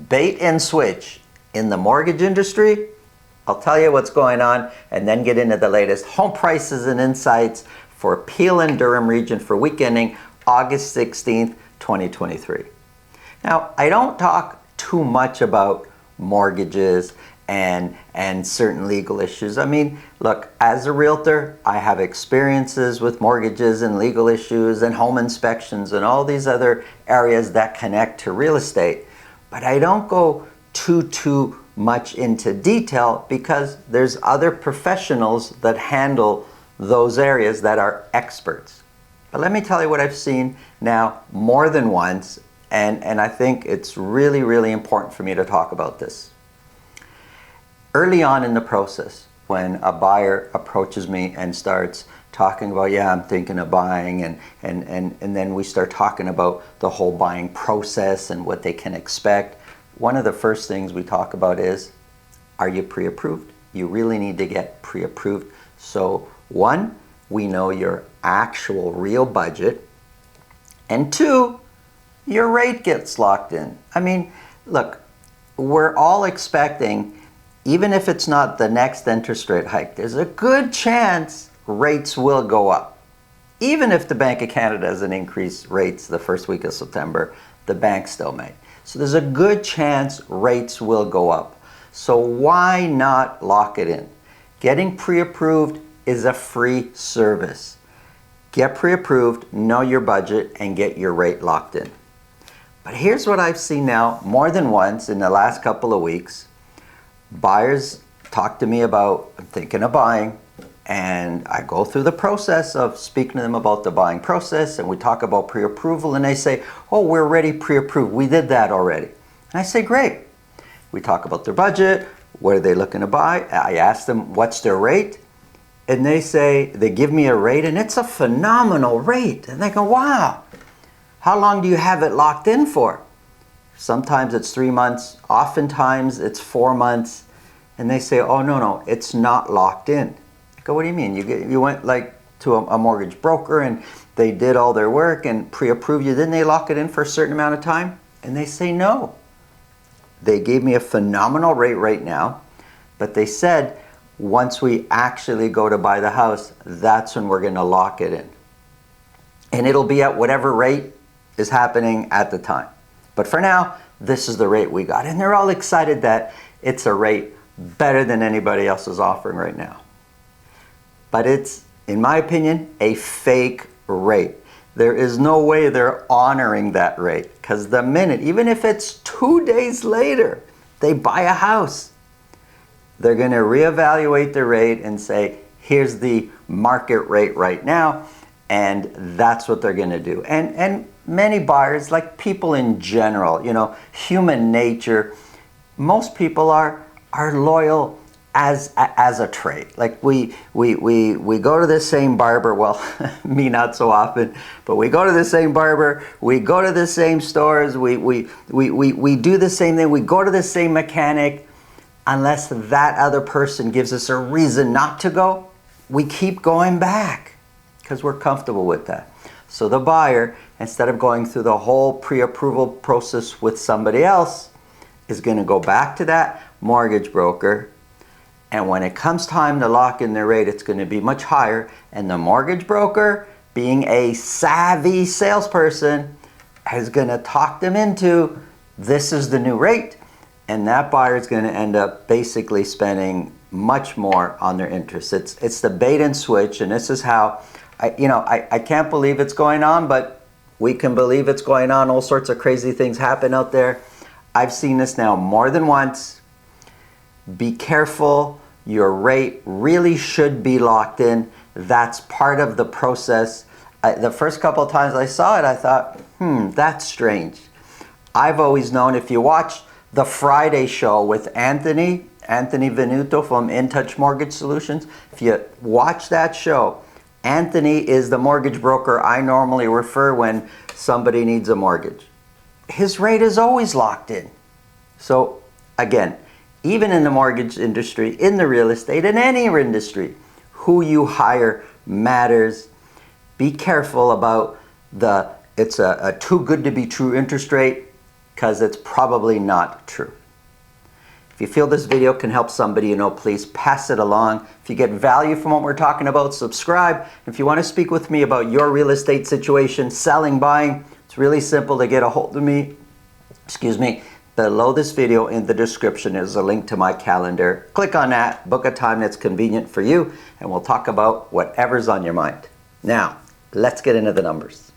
bait and switch in the mortgage industry. I'll tell you what's going on and then get into the latest home prices and insights for Peel and Durham region for week ending August 16th, 2023. Now, I don't talk too much about mortgages and certain legal issues. I mean, look, as a realtor, I have experiences with mortgages and legal issues and home inspections and all these other areas that connect to real estate. But I don't go too much into detail because there's other professionals that handle those areas that are experts. But let me tell you what I've seen now more than once, and I think it's really important for me to talk about this. Early on in the process, when a buyer approaches me and starts talking about, yeah, I'm thinking of buying, and then we start talking about the whole buying process and what they can expect, one of the first things we talk about is, are you pre-approved? You really need to get pre-approved. So one, we know your actual real budget, and two, your rate gets locked in. I mean, look, we're all expecting, even if it's not the next interest rate hike, there's a good chance rates will go up. Even if the Bank of Canada doesn't increase rates the first week of September, the bank still may. So there's a good chance rates will go up. So why not lock it in? Getting pre-approved is a free service. Get pre-approved, know your budget, and get your rate locked in. But here's what I've seen now more than once in the last couple of weeks. Buyers talk to me about, I'm thinking of buying, and I go through the process of speaking to them about the buying process, and we talk about pre-approval, and they say, oh, we're already pre-approved. We did that already. And I say, great. We talk about their budget. What are they looking to buy? I ask them, what's their rate? And they say, they give me a rate, and it's a phenomenal rate. And they go, wow, how long do you have it locked in for? Sometimes it's 3 months, oftentimes it's 4 months, and they say, oh, no, it's not locked in. I go, what do you mean? You went like to a mortgage broker and they did all their work and pre-approved you, didn't they lock it in for a certain amount of time? And they say no. They gave me a phenomenal rate right now, but they said once we actually go to buy the house, that's when we're going to lock it in. And it'll be at whatever rate is happening at the time. But for now, this is the rate we got. And they're all excited that it's a rate better than anybody else is offering right now. But it's, in my opinion, a fake rate. There is no way they're honoring that rate, because the minute, even if it's 2 days later, they buy a house, they're going to reevaluate the rate and say, here's the market rate right now, and that's what they're going to do. And many buyers, like people in general, human nature, most people are loyal as a trait. Like we go to the same barber, well, me not so often, but we go to the same barber, we go to the same stores, we do the same thing, we go to the same mechanic. Unless that other person gives us a reason not to go, we keep going back because we're comfortable with that. So the buyer, instead of going through the whole pre-approval process with somebody else, is going to go back to that mortgage broker, and when it comes time to lock in their rate, it's going to be much higher, and the mortgage broker, being a savvy salesperson, is going to talk them into, this is the new rate, and that buyer is going to end up basically spending much more on their interest. It's the bait and switch, and this is how, I can't believe it's going on, but we can believe it's going on. All sorts of crazy things happen out there. I've seen this now more than once. Be careful. Your rate really should be locked in. That's part of the process. The first couple of times I saw it, I thought, that's strange. I've always known, if you watch the Friday show with Anthony Venuto from In Touch Mortgage Solutions, if you watch that show, Anthony is the mortgage broker I normally refer when somebody needs a mortgage. His rate is always locked in. So again, even in the mortgage industry, in the real estate, in any industry, who you hire matters. Be careful about it's a too good to be true interest rate. because it's probably not true. If you feel this video can help somebody you know, please pass it along. If you get value from what we're talking about, subscribe. If you want to speak with me about your real estate situation, selling, buying, it's really simple to get a hold of me. Below this video in the description is a link to my calendar. Click on that, book a time that's convenient for you, and we'll talk about whatever's on your mind. Now, let's get into the numbers.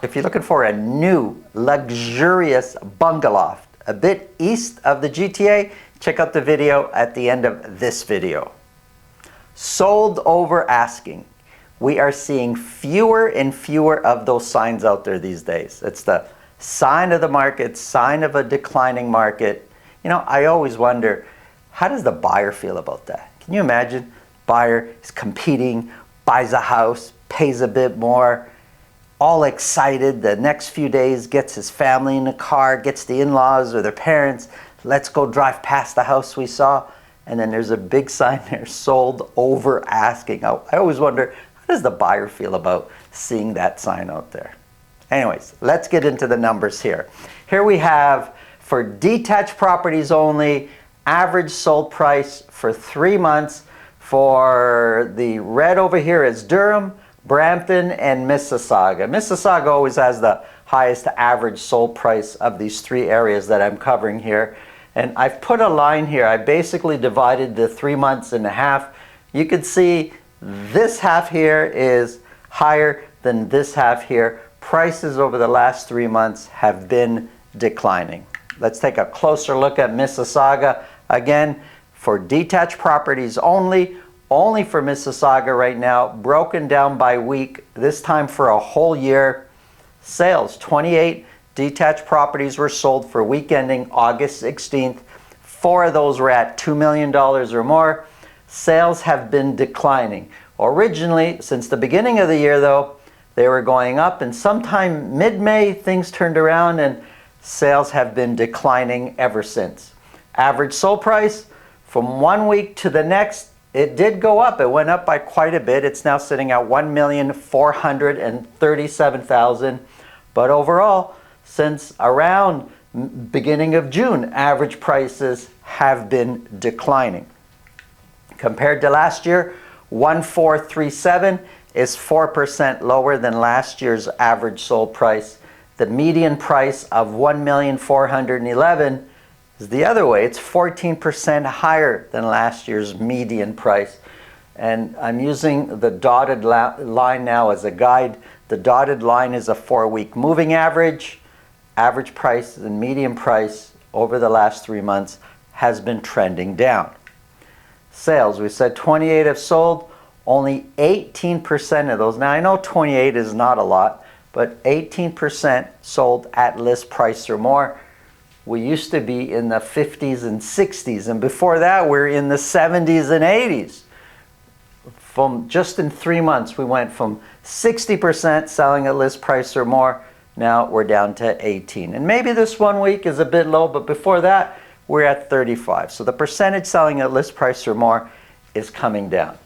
If you're looking for a new, luxurious bungalow a bit east of the GTA, check out the video at the end of this video. Sold over asking. We are seeing fewer and fewer of those signs out there these days. It's the sign of the market, sign of a declining market. You know, I always wonder, how does the buyer feel about that? Can you imagine? Buyer is competing, buys a house, pays a bit more, all excited the next few days, gets his family in the car, gets the in-laws or their parents, let's go drive past the house we saw, and then there's a big sign there, sold over asking. I always wonder, how does the buyer feel about seeing that sign out there? Anyways, let's get into the numbers here. Here we have, for detached properties only, average sold price for 3 months. For the red over here is Durham, Brampton, and Mississauga. Mississauga always has the highest average sold price of these 3 areas that I'm covering here. And I've put a line here. I basically divided the 3 months in half. You can see this half here is higher than this half here. Prices over the last 3 months have been declining. Let's take a closer look at Mississauga. Again, for detached properties only for Mississauga right now, broken down by week, this time for a whole year. Sales, 28 detached properties were sold for week ending August 16th. 4 of those were at $2 million or more. Sales have been declining. Originally, since the beginning of the year though, they were going up, and sometime mid-May things turned around and sales have been declining ever since. Average sold price from 1 week to the next, it did go up. It went up by quite a bit. It's now sitting at $1,437,000. But overall, since around beginning of June, average prices have been declining. Compared to last year, 1,437 is 4% lower than last year's average sold price. The median price of $1,411,000 is the other way. It's 14% higher than last year's median price. And I'm using the dotted line now as a guide. The dotted line is a 4-week moving average. Average price and median price over the last 3 months has been trending down. Sales, we said 28 have sold, only 18% of those. Now I know 28 is not a lot, but 18% sold at list price or more. We used to be in the 50s and 60s, and before that we're in the 70s and 80s. From just in 3 months we went from 60% selling at list price or more, now we're down to 18. And maybe this 1 week is a bit low, but before that we're at 35. So the percentage selling at list price or more is coming down.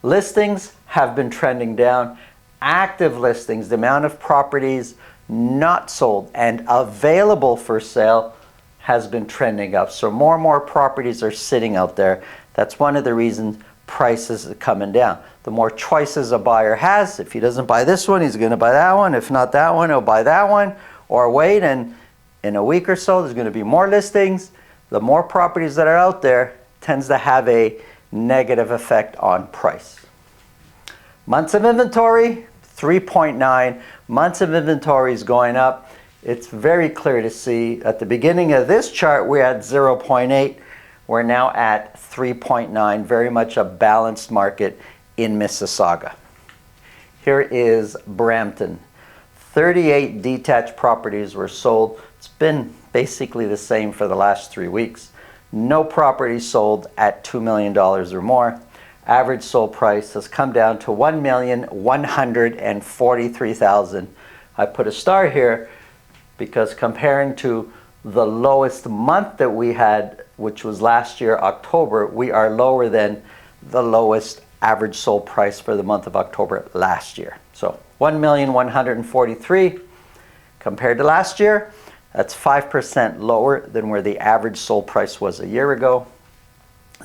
Listings have been trending down. Active listings, the amount of properties not sold and available for sale, has been trending up. So more and more properties are sitting out there. That's one of the reasons prices are coming down. The more choices a buyer has, if he doesn't buy this one, he's going to buy that one. If not that one, he'll buy that one, or wait, and in a week or so there's going to be more listings. The more properties that are out there tends to have a negative effect on price. Months of inventory, 3.9. Months of inventory is going up. It's very clear to see at the beginning of this chart we're at 0.8. We're now at 3.9, very much a balanced market in Mississauga. Here is Brampton. 38 detached properties were sold. It's been basically the same for the last 3 weeks. No properties sold at $2 million or more. Average sold price has come down to $1,143,000. I put a star here because comparing to the lowest month that we had, which was last year, October, we are lower than the lowest average sold price for the month of October last year. So 1,143,000 compared to last year, that's 5% lower than where the average sold price was a year ago.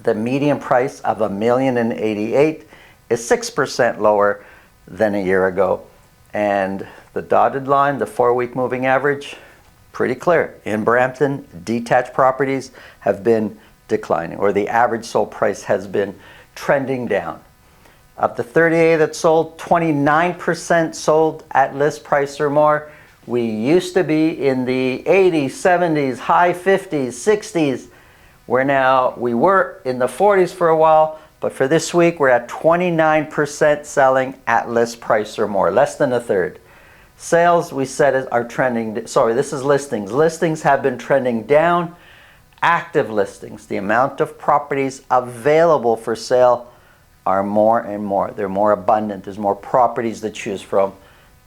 The median price of $1,088,000 is 6% lower than a year ago. And the dotted line, the 4-week moving average, pretty clear. In Brampton, detached properties have been declining, or the average sold price has been trending down. Of the 38 that sold, 29% sold at list price or more. We used to be in the 80s, 70s, high 50s, 60s. We were in the 40s for a while, but for this week we're at 29% selling at list price or more, less than a third. Sales, we said, are trending, sorry, this is listings. Listings have been trending down. Active listings, the amount of properties available for sale, are more and more. They're more abundant. There's more properties to choose from.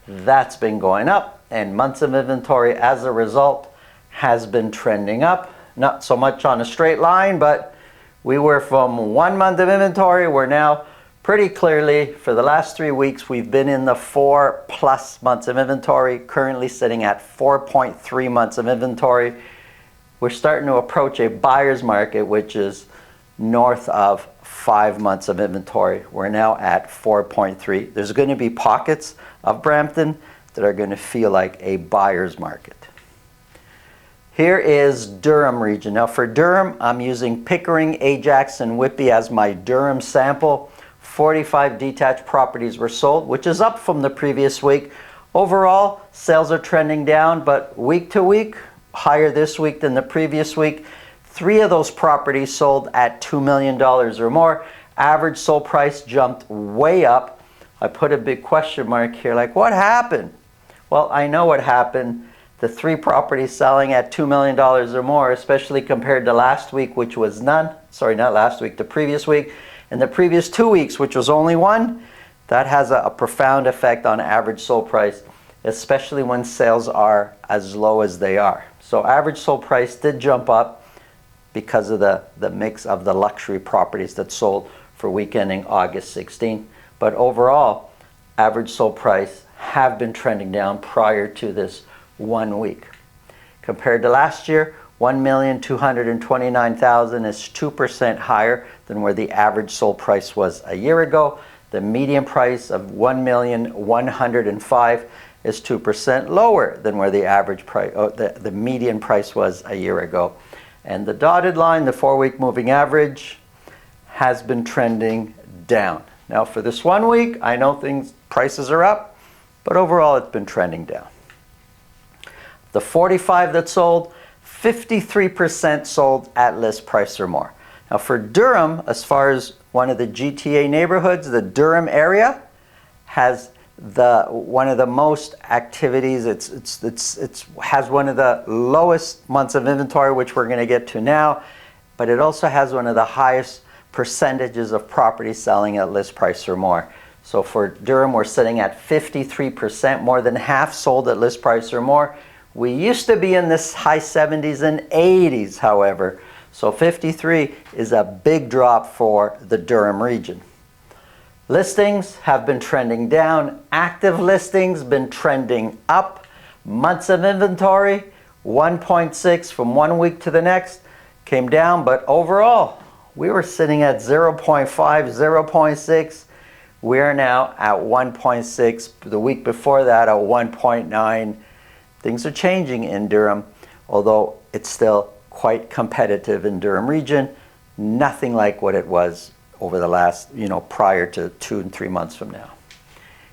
That's been going up, and months of inventory as a result has been trending up. Not so much on a straight line, but we were from 1 month of inventory. We're now pretty clearly, for the last 3 weeks, we've been in the 4+ months of inventory, currently sitting at 4.3 months of inventory. We're starting to approach a buyer's market, which is north of 5 months of inventory. We're now at 4.3. There's going to be pockets of Brampton that are going to feel like a buyer's market. Here is Durham region. Now for Durham, I'm using Pickering, Ajax, and Whitby as my Durham sample. 45 detached properties were sold, which is up from the previous week. Overall, sales are trending down, but week to week, higher this week than the previous week. 3 of those properties sold at $2 million or more. Average sold price jumped way up. I put a big question mark here, like, what happened? Well, I know what happened. The 3 properties selling at $2 million or more, especially compared to last week, which was none. Sorry, not last week, the previous week. And the previous 2 weeks, which was only 1, that has a profound effect on average sold price, especially when sales are as low as they are. So average sold price did jump up because of the mix of the luxury properties that sold for week ending August 16. But overall, average sold price have been trending down prior to this 1 week. Compared to last year, 1,229,000 is 2% higher than where the average sold price was a year ago. The median price of 1,105,000 is 2% lower than where the average price, the median price was a year ago. And the dotted line, the 4-week moving average, has been trending down. Now for this 1 week, I know prices are up, but overall it's been trending down. The 45 that sold, 53% sold at list price or more. Now for Durham, as far as one of the GTA neighborhoods, the Durham area has one of the most activities. It has one of the lowest months of inventory, which we're going to get to now, but it also has one of the highest percentages of properties selling at list price or more. So for Durham, we're sitting at 53%, more than half sold at list price or more. We used to be in this high 70s and 80s, however. So 53 is a big drop for the Durham region. Listings have been trending down. Active listings been trending up. Months of inventory, 1.6 from 1 week to the next, came down, but overall, we were sitting at 0.5, 0.6. We're now at 1.6. The week before that at 1.9. Things are changing in Durham, although it's still quite competitive in Durham region. Nothing like what it was over the last, prior to 2 and 3 months from now.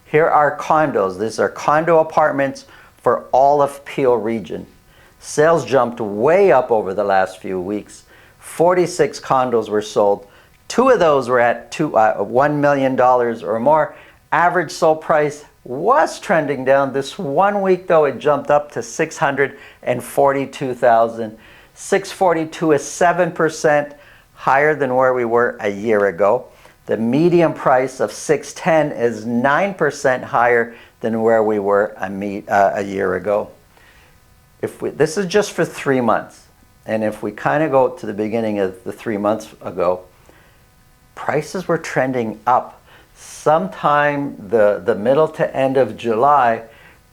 Here are condos. These are condo apartments for all of Peel region. Sales jumped way up over the last few weeks. 46 condos were sold. 2 of those were at $1 million or more. Average sold price was trending down. This 1 week, though, it jumped up to $642,000. $642 is 7% higher than where we were a year ago. The median price of $610 is 9% higher than where we were a year ago. This is just for 3 months, and if we kind of go to the beginning of the 3 months ago, prices were trending up. Sometime the middle to end of July,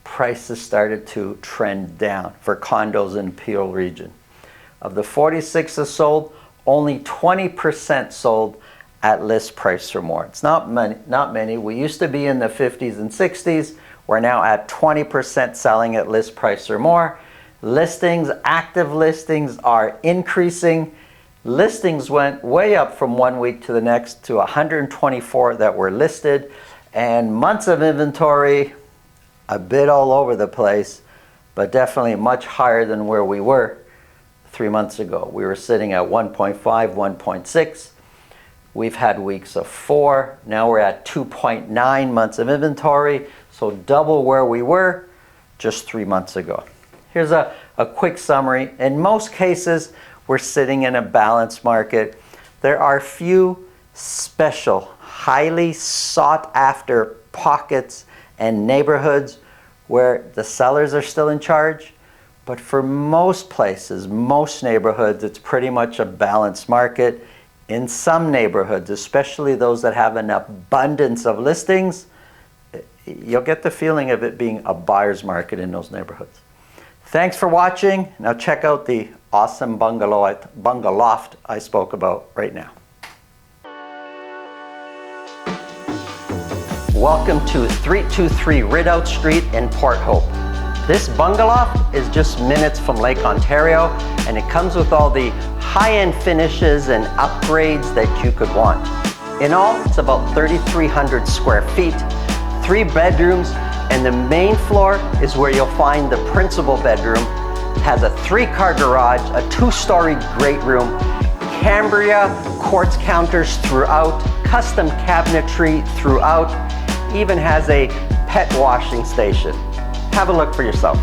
prices started to trend down for condos in Peel region. Of the 46 that sold, only 20% sold at list price or more. It's not many. We used to be in the 50s and 60s. We're now at 20% selling at list price or more. Listings, active listings are increasing. Listings went way up from 1 week to the next to 124 that were listed, and months of inventory a bit all over the place, but definitely much higher than where we were 3 months ago. We were sitting at 1.5, 1.6. We've had weeks of 4. Now we're at 2.9 months of inventory, so double where we were just 3 months ago. Here's a quick summary. In most cases, we're sitting in a balanced market. There are few special, highly sought after pockets and neighborhoods where the sellers are still in charge. But for most places, most neighborhoods, it's pretty much a balanced market. In some neighborhoods, especially those that have an abundance of listings, you'll get the feeling of it being a buyer's market in those neighborhoods. Thanks for watching. Now check out the awesome bungaloft I spoke about right now. Welcome to 323 Rideout Street in Port Hope. This bungaloft is just minutes from Lake Ontario, and it comes with all the high-end finishes and upgrades that you could want. In all, it's about 3,300 square feet, 3 bedrooms, and the main floor is where you'll find the principal bedroom. It has a 3-car garage, a 2-story great room, Cambria quartz counters throughout, custom cabinetry throughout, even has a pet washing station. Have a look for yourself.